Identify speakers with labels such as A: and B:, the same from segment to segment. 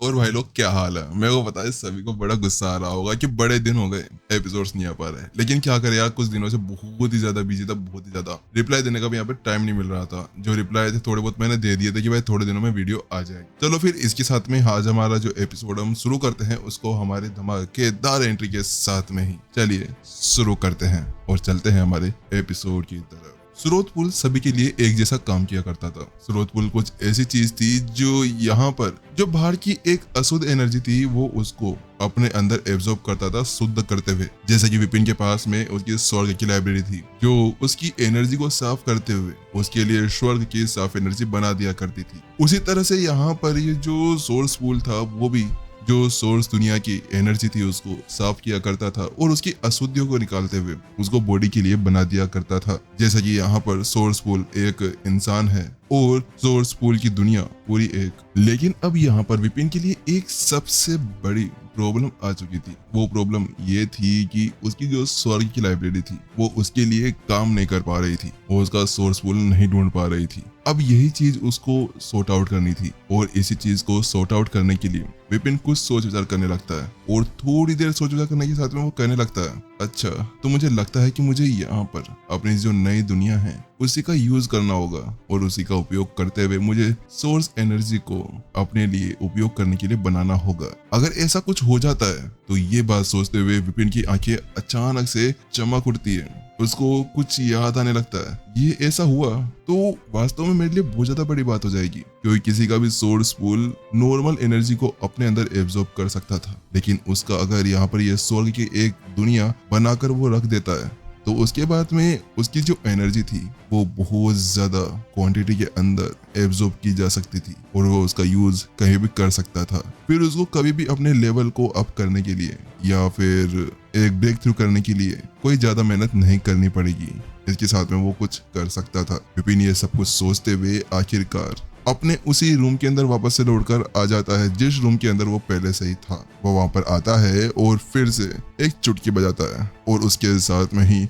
A: और भाई लोग क्या हाल है। मेरे को पता है सभी को बड़ा गुस्सा आ रहा होगा कि बड़े दिन हो गए एपिसोड्स नहीं आ पा रहे, लेकिन क्या करें यार, कुछ दिनों से बहुत ही ज्यादा बिजी था, बहुत ही ज्यादा रिप्लाई देने का भी यहाँ पे टाइम नहीं मिल रहा था। जो रिप्लाई थे थोड़े बहुत मैंने दे दिए थे कि भाई थोड़े दिनों में वीडियो आ जाएगी। चलो फिर इसके साथ में आज हमारा जो एपिसोड हम शुरू करते हैं उसको हमारे धमाकेदार एंट्री के साथ में ही चलिए शुरू करते हैं और चलते हैं हमारे एपिसोड की तरफ। स्रोत पुल सभी के लिए एक जैसा काम किया करता था। स्रोत पुल कुछ ऐसी चीज थी जो यहाँ पर जो बाहर की एक अशुद्ध एनर्जी थी वो उसको अपने अंदर एब्जॉर्ब करता था शुद्ध करते हुए। जैसे कि विपिन के पास में उसकी स्वर्ग की लाइब्रेरी थी जो उसकी एनर्जी को साफ करते हुए उसके लिए स्वर्ग की साफ एनर्जी बना दिया करती थी। उसी तरह से यहाँ पर ये जो सोर्स पुल था वो भी जो सोर्स दुनिया की एनर्जी थी उसको साफ किया करता था और उसकी अशुद्धियों को निकालते हुए उसको बॉडी के लिए बना दिया करता था। जैसा कि यहाँ पर सोर्स पुल एक इंसान है और सोर्स पुल की दुनिया पूरी एक। लेकिन अब यहाँ पर विपिन के लिए एक सबसे बड़ी प्रॉब्लम आ चुकी थी। वो प्रॉब्लम ये थी कि उसकी जो स्वर्ग की लाइब्रेरी थी वो उसके लिए काम नहीं कर पा रही थी, वो उसका सोर्स पुल नहीं ढूंढ पा रही थी। अब यही चीज उसको सॉर्ट आउट करनी थी और इसी चीज को सॉर्ट आउट करने के लिए विपिन कुछ सोच विचार करने लगता है और थोड़ी देर सोच विचार करने के साथ में वो कहने लगता है, अच्छा तो मुझे लगता है कि मुझे यहाँ पर अपनी जो नई दुनिया है उसी का यूज करना होगा और उसी का उपयोग करते हुए मुझे सोर्स एनर्जी को अपने लिए उपयोग करने के लिए बनाना होगा। अगर ऐसा कुछ हो जाता है तो ये बात सोचते हुए विपिन की आंखें अचानक से चमक उठती है। उसको कुछ याद आने लगता है, ये ऐसा हुआ तो वास्तव में मेरे लिए बहुत ज्यादा बड़ी बात हो जाएगी, क्योंकि किसी का भी सोर्स पुल नॉर्मल एनर्जी को अपने अंदर एब्जॉर्ब कर सकता था, लेकिन उसका अगर यहाँ पर ये स्वर्ग की एक दुनिया बनाकर वो रख देता है तो उसके बाद में उसकी जो एनर्जी थी वो बहुत ज्यादा क्वांटिटी के अंदर एब्जॉर्ब की जा सकती थी और वो उसका यूज कहीं भी कर सकता था। फिर उसको कभी भी अपने लेवल को अप करने के लिए या फिर एक ब्रेक थ्रू करने के लिए कोई ज्यादा मेहनत नहीं करनी पड़ेगी। इसके साथ में वो कुछ कर सकता था। विपिन ये सब कुछ सोचते हुए आखिरकार अपने उसी रूम के अंदर वापस से लौटकर आ जाता है जिस रूम के अंदर वो पहले से ही था। वो वहां पर आता है और फिर से एक चुटकी बजाता है और उसके साथ में ही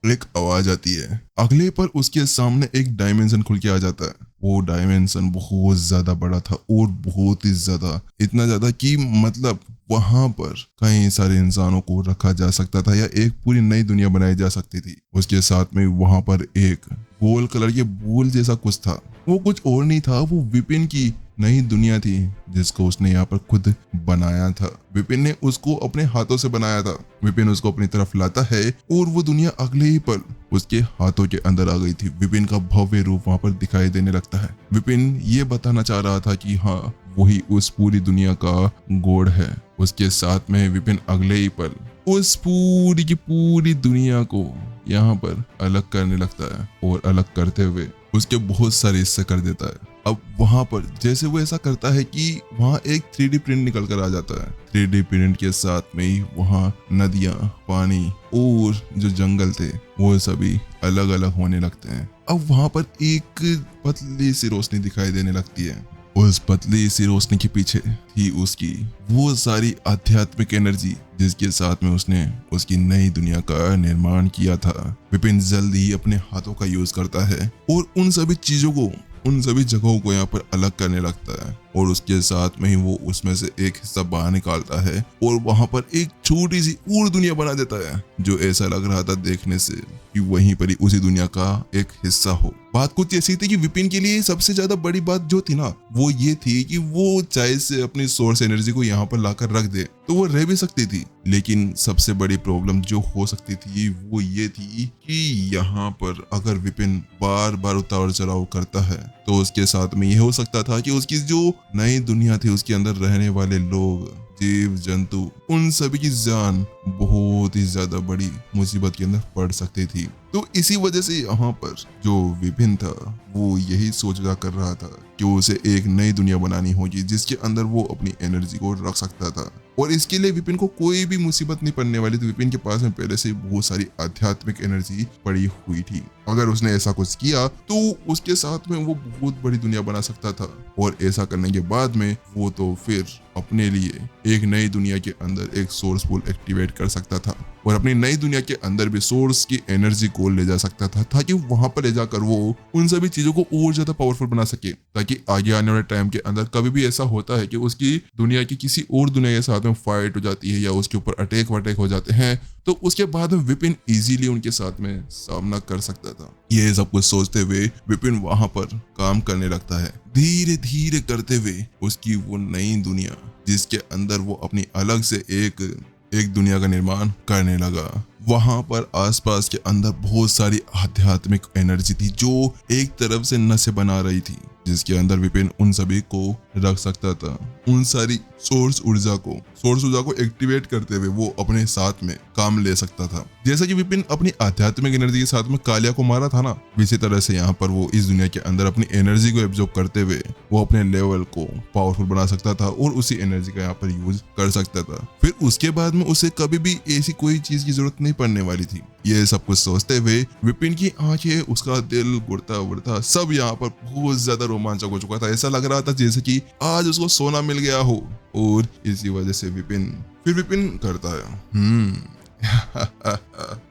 A: एक आवाज आती है। अगले पर उसके सामने एक डायमेंशन खुल के आ जाता है। वो डायमेंशन बहुत ज्यादा बड़ा था और बहुत ही ज्यादा, इतना ज्यादा कि मतलब वहां पर कई सारे इंसानों को रखा जा सकता था या एक पूरी नई दुनिया बनाई जा सकती थी। उसके साथ में वहां पर एक गोल कलर के बॉल जैसा कुछ था। वो कुछ और नहीं था, वो विपिन की नई दुनिया थी जिसको उसने यहाँ पर खुद बनाया था। विपिन ने उसको अपने हाथों से बनाया था। विपिन उसको अपनी तरफ लाता है और वो दुनिया अगले ही पल उसके हाथों के अंदर आ गई थी। विपिन का भव्य रूप वहां पर दिखाई देने लगता है। विपिन ये बताना चाह रहा था कि हाँ वही उस पूरी दुनिया का गॉड है। उसके साथ में विपिन अगले ही पल उस पूरी की पूरी दुनिया को यहाँ पर अलग करने लगता है और अलग करते हुए उसके बहुत सारे हिस्से कर देता है। अब वहां पर जैसे वो ऐसा करता है कि वहां एक 3D प्रिंट निकल कर आ जाता है। 3D प्रिंट के साथ में ही वहां नदियां, पानी और जो जंगल थे वो सभी अलग अलग होने लगते हैं। अब वहां पर एक पतली सी रोशनी दिखाई देने लगती है। उस पतली सी रोशनी के पीछे थी उसकी वो सारी आध्यात्मिक एनर्जी जिसके साथ में उसने उसकी नई दुनिया का निर्माण किया था। विपिन जल्दी ही अपने हाथों का यूज करता है और उन सभी चीजों को, उन सभी जगहों को यहाँ पर अलग करने लगता है और उसके साथ में ही वो उसमें से एक हिस्सा बाहर निकालता है और वहां पर एक छोटी सी और दुनिया बना देता है जो ऐसा लग रहा था देखने से कि वहीं पर ही उसी दुनिया का एक हिस्सा हो। बात कुछ ऐसी थी कि विपिन के लिए सबसे ज्यादा बड़ी बात जो थी ना वो ये थी कि वो चाहे से अपनी सोर्स एनर्जी को यहाँ पर लाकर रख दे तो वो रह भी सकती थी, लेकिन सबसे बड़ी प्रॉब्लम जो हो सकती थी वो ये थी कि यहाँ पर अगर विपिन बार बार उतार चढ़ाव करता है तो उसके साथ में यह हो सकता था कि उसकी जो नई दुनिया थी उसके अंदर रहने वाले लोग, जीव जंतु, उन सभी की जान बहुत ही ज्यादा बड़ी मुसीबत के अंदर पड़ सकती थी। तो इसी वजह से यहाँ पर जो विपिन था वो यही सोच कर रहा था कि उसे एक नई दुनिया बनानी होगी जिसके अंदर वो अपनी एनर्जी को रख सकता था और इसके लिए विपिन को कोई भी मुसीबत नहीं पड़ने वाली थी। विपिन के पास में पहले से बहुत सारी आध्यात्मिक एनर्जी पड़ी हुई थी। अगर उसने ऐसा कुछ किया तो उसके साथ में वो बहुत बड़ी दुनिया बना सकता था और ऐसा करने के बाद में वो तो फिर अपने लिए एक नई दुनिया के अंदर एक सोर्स पुल एक्टिवेट कर सकता था और अपनी नई दुनिया के अंदर भी सोर्स की एनर्जी को ले जा सकता था, ताकि वहां पर ले जाकर वो उन सभी चीजों को और ज्यादा पावरफुल बना सके, ताकि आगे आने वाले टाइम के अंदर कभी भी ऐसा होता है कि उसकी दुनिया की किसी और दुनिया के साथ में फाइट हो जाती है या उसके ऊपर अटैक वटैक हो जाते हैं, तो उसके बाद में विपिन इजीली उनके साथ में सामना कर सकता था। ये सब कुछ सोचते हुए विपिन वहां पर काम करने लगता है, धीरे धीरे करते हुए उसकी वो नई दुनिया जिसके अंदर वो अपनी अलग से एक दुनिया का निर्माण करने लगा। वहां पर आसपास के अंदर बहुत सारी आध्यात्मिक एनर्जी थी जो एक तरफ से नसें बना रही थी, जिसके अंदर विपिन उन सभी को रख सकता था। उन सारी सोर्स ऊर्जा को एक्टिवेट करते हुए वो अपने साथ में काम ले सकता था। जैसा कि विपिन अपनी आध्यात्मिक एनर्जी के साथ में कालिया को मारा था ना, इसी तरह से यहाँ पर वो इस दुनिया के अंदर अपनी एनर्जी को एब्जॉर्ब करते हुए वो अपने लेवल को पावरफुल बना सकता था और उसी एनर्जी का यहाँ पर यूज कर सकता था। फिर उसके बाद में उसे कभी भी ऐसी कोई चीज की जरूरत नहीं पड़ने वाली थी। ये सब कुछ सोचते हुए विपिन की आंखें, उसका दिल गुड़ता गुड़ता सब यहाँ पर बहुत ज्यादा रोमांचक हो चुका था। ऐसा लग रहा था जैसे कि आज उसको सोना मिल गया हो, और इसी वजह से विपिन करता है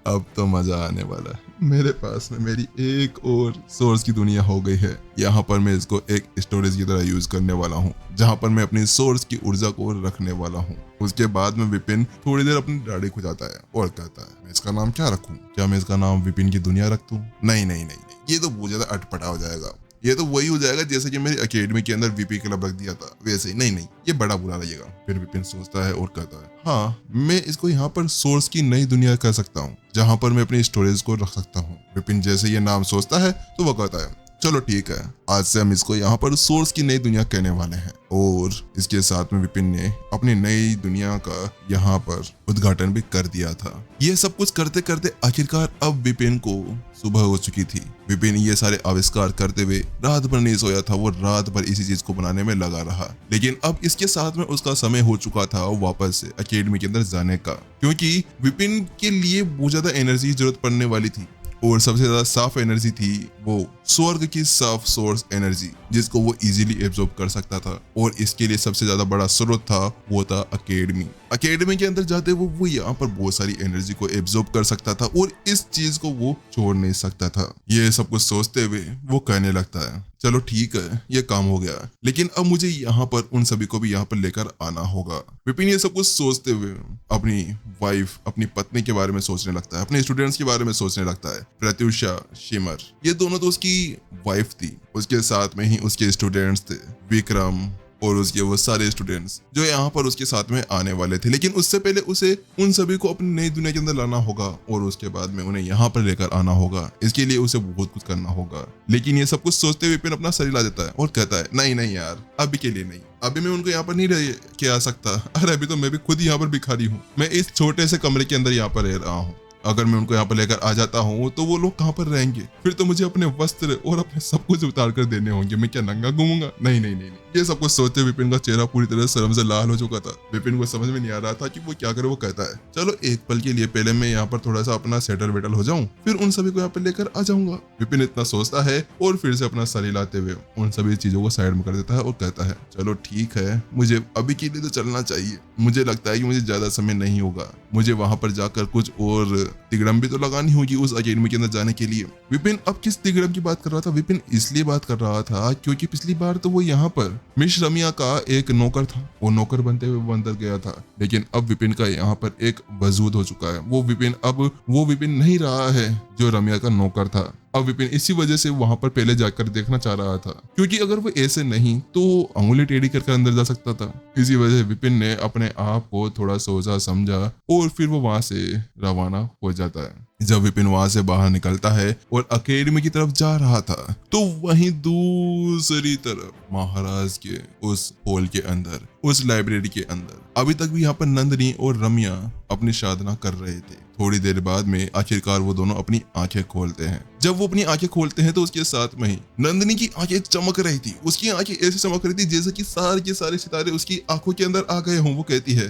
A: अब तो मजा आने वाला है। मेरे पास में मेरी एक और सोर्स की दुनिया हो गई है। यहाँ पर मैं इसको एक स्टोरेज की तरह यूज करने वाला हूँ, जहाँ पर मैं अपनी सोर्स की ऊर्जा को रखने वाला हूँ। उसके बाद में विपिन थोड़ी देर अपनी दाढ़ी खुजाता है और कहता है, मैं इसका नाम क्या रखूँ? क्या मैं इसका नाम विपिन की दुनिया रख दूँ? नहीं, ये तो बहुत ज्यादा अटपटा हो जाएगा। ये तो वही हो जाएगा जैसे कि मेरी अकेडमी के अंदर वीपी क्लब रख दिया था, वैसे ही। नहीं, ये बड़ा बुरा लगेगा। फिर विपिन सोचता है और कहता है, हाँ, मैं इसको यहाँ पर सोर्स की नई दुनिया कर सकता हूँ, जहाँ पर मैं अपनी स्टोरेज को रख सकता हूँ। विपिन जैसे ये नाम सोचता है तो वो कहता है, चलो ठीक है, आज से हम इसको यहाँ पर सोर्स की नई दुनिया कहने वाले हैं। और इसके साथ में विपिन ने अपनी नई दुनिया का यहाँ पर उद्घाटन भी कर दिया था। ये सब कुछ करते करते आखिरकार अब विपिन को सुबह हो चुकी थी। विपिन ये सारे आविष्कार करते हुए रात भर नहीं सोया था। वो रात भर इसी चीज को बनाने में लगा रहा, लेकिन अब इसके साथ में उसका समय हो चुका था वापस से अकेडमी के अंदर जाने का, क्योंकि विपिन के लिए बहुत ज्यादा एनर्जी की जरूरत पड़ने वाली थी। और सबसे ज्यादा साफ एनर्जी थी वो स्वर्ग की साफ सोर्स एनर्जी, जिसको वो इजीली एब्जॉर्ब कर सकता था। और इसके लिए सबसे ज्यादा बड़ा स्रोत था वो था अकेडमी के अंदर जाते वो यहाँ पर बहुत सारी एनर्जी को एब्जॉर्ब कर सकता था और इस चीज को वो छोड़ नहीं सकता था। ये सब कुछ सोचते हुए वो कहने लगता है, चलो ठीक है, ये काम हो गया, लेकिन अब मुझे यहाँ पर उन सभी को भी यहाँ पर लेकर आना होगा। विपिन ये सब कुछ सोचते हुए अपनी वाइफ, अपनी पत्नी के बारे में सोचने लगता है, अपने स्टूडेंट्स के बारे में सोचने लगता है। प्रत्युषा, शिमर, ये दोनों तो उसकी वाइफ थी, उसके साथ में ही उसके स्टूडेंट्स थे, विक्रम और उसके वो सारे स्टूडेंट्स जो यहाँ पर उसके साथ में आने वाले थे। लेकिन उससे पहले उसे उन सभी को अपनी नई दुनिया के अंदर लाना होगा और उसके बाद में उन्हें यहाँ पर लेकर आना होगा। इसके लिए उसे बहुत कुछ करना होगा। लेकिन ये सब कुछ सोचते हुए विपिन अपना सर हिला देता है और कहता है, नहीं यार, अभी के लिए नहीं, अभी मैं उनको यहाँ पर नहीं रह के आ सकता। अरे अभी तो मैं भी खुद यहाँ पर भिखारी हूँ। मैं इस छोटे से कमरे के अंदर यहाँ पर रह रहा हूँ। अगर मैं उनको यहाँ पर लेकर आ जाता हूँ तो वो लोग कहाँ पर रहेंगे? फिर तो मुझे अपने वस्त्र और अपने सब कुछ उतार कर देने होंगे। मैं क्या नंगा घूमूंगा? नहीं। ये सब कुछ सोचते विपिन का चेहरा पूरी तरह शर्म से लाल हो चुका था। विपिन को समझ में नहीं आ रहा था कि वो क्या करे। वो कहता है, चलो एक पल के लिए पहले मैं यहाँ पर थोड़ा सा अपना सेटल वेटल हो जाऊं, फिर उन सभी को यहाँ पर लेकर आ जाऊंगा। विपिन इतना सोचता है और फिर से अपना सर हिलाते हुए उन सभी चीजों को साइड में कर देता है और कहता है, चलो ठीक है, मुझे अभी के लिए तो चलना चाहिए। मुझे लगता है कि मुझे ज्यादा समय नहीं होगा। मुझे वहां पर जाकर कुछ और तिगड़म भी तो लगानी होगी उस अकेडमी के अंदर जाने के लिए। विपिन अब किस तिगड़म की बात कर रहा था? विपिन इसलिए बात कर रहा था क्योंकि पिछली बार तो वो यहाँ पर मिस रमिया का एक नौकर था। वो नौकर बनते हुए वो अंदर गया था, लेकिन अब विपिन का यहाँ पर एक वजूद हो चुका है। वो विपिन नहीं रहा है जो रमिया का नौकर था। अब विपिन इसी वजह से वहां पर पहले जाकर देखना चाह रहा था, क्योंकि अगर वो ऐसे नहीं तो अंगुली टेढ़ी करके अंदर जा सकता था। इसी वजह से विपिन ने अपने आप को थोड़ा सोचा समझा और फिर वो वहां से रवाना हो जाता है। जब विपिन वहां से बाहर निकलता है और अकेडमी की तरफ जा रहा था, तो वहीं दूसरी तरफ महाराज के उस हॉल के अंदर, उस लाइब्रेरी के अंदर अभी तक भी यहाँ पर नंदिनी और रम्या अपनी साधना कर रहे थे। थोड़ी देर बाद में आखिरकार वो दोनों अपनी आंखें खोलते हैं। जब वो अपनी आंखें खोलते हैं तो उसके साथ में ही नंदिनी की आंखें चमक रही थी। उसकी आंखें ऐसे चमक रही थी जैसे कि सारे के सारे सितारे उसकी आंखों के अंदर आ गए हों। वो कहती है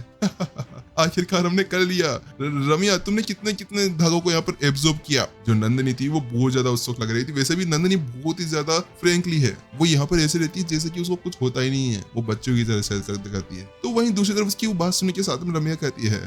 A: आखिरकार हमने कर लिया। रम्या, तुमने कितने कितने धागों को यहाँ पर एब्जॉर्ब किया। जो नंदनी थी वो बहुत ज्यादा उत्सुक लग रही थी। वैसे भी नंदनी बहुत ही ज्यादा फ्रेंकली है, वो यहाँ पर ऐसे रहती है जैसे कि उसको कुछ होता ही नहीं है, वो बच्चों की तरह से करती है। तो वहीं दूसरी तरफ उसकी वो बात सुनने के साथ में रम्या कहती है,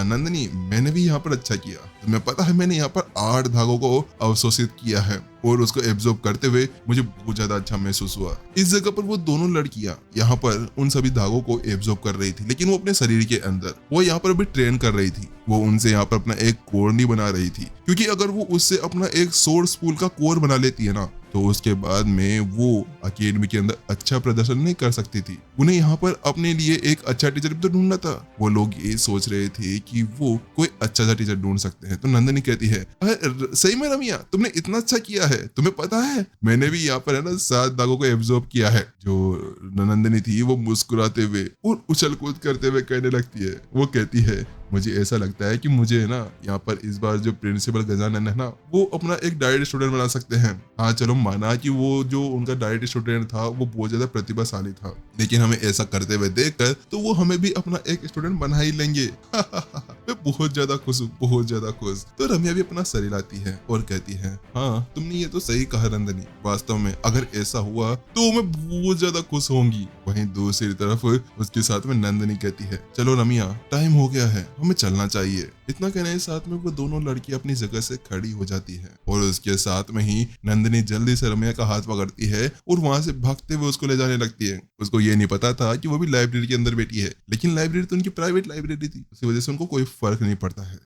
A: नंदनी, मैंने भी यहाँ पर अच्छा किया। तुम्हें पता है मैंने यहाँ पर 8 धागों को अवशोषित किया है और उसको एब्जॉर्ब करते हुए मुझे बहुत ज्यादा अच्छा महसूस हुआ। इस जगह पर वो दोनों लड़कियां यहाँ पर उन सभी धागों को एब्जॉर्ब कर रही थी, लेकिन वो अपने शरीर के अंदर, वो यहाँ पर भी ट्रेन कर रही थी। वो उनसे यहाँ पर अपना एक कोर नहीं बना रही थी, क्योंकि अगर वो उससे अपना एक सोर्स पूल का कोर बना लेती है ना, तो उसके बाद में वो अकेडमी के अंदर अच्छा प्रदर्शन नहीं कर सकती थी। उन्हें यहाँ पर अपने लिए एक अच्छा टीचर भी तो ढूंढना था। वो लोग ये सोच रहे थे कि वो कोई अच्छा सा टीचर ढूंढ सकते हैं। तो नंदनी कहती है, सही में रमिया, तुमने इतना अच्छा किया है। तुम्हें पता है मैंने भी यहाँ पर है ना 7 दागों को एब्जॉर्ब किया है। जो नंदनी थी वो मुस्कुराते हुए और उछल कूद करते हुए कहने लगती है, वो कहती है, मुझे ऐसा लगता है कि मुझे ना यहाँ पर इस बार जो प्रिंसिपल गजानन है ना, वो अपना एक डायरेक्ट स्टूडेंट बना सकते हैं। हाँ चलो, माना कि वो जो उनका डायरेक्ट स्टूडेंट था वो बहुत ज्यादा प्रतिभाशाली था, लेकिन हमें ऐसा करते हुए देखकर तो वो हमें भी अपना एक स्टूडेंट बना ही लेंगे। मैं बहुत ज्यादा खुश हूँ, बहुत ज्यादा खुश। तो रम्या भी अपना सर हिलाती है और कहती है, हाँ तुमने ये तो सही कहा नंदनी, वास्तव में अगर ऐसा हुआ तो मैं बहुत ज्यादा खुश होंगी। वहीं दूसरी तरफ उसके साथ में नंदनी कहती है, चलो रम्या, टाइम हो गया है, हमें चलना चाहिए। इतना कहने के साथ में वो दोनों लड़की अपनी जगह से खड़ी हो जाती है और उसके साथ में ही नंदनी जल्दी से रम्या का हाथ पकड़ती है और वहां से भागते हुए उसको ले जाने लगती है। उसको ये नहीं पता था कि वो भी लाइब्रेरी के अंदर बैठी है, लेकिन लाइब्रेरी तो उनकी प्राइवेट लाइब्रेरी थी, उसी वजह से उनको कोई फर्क नहीं पड़ता है।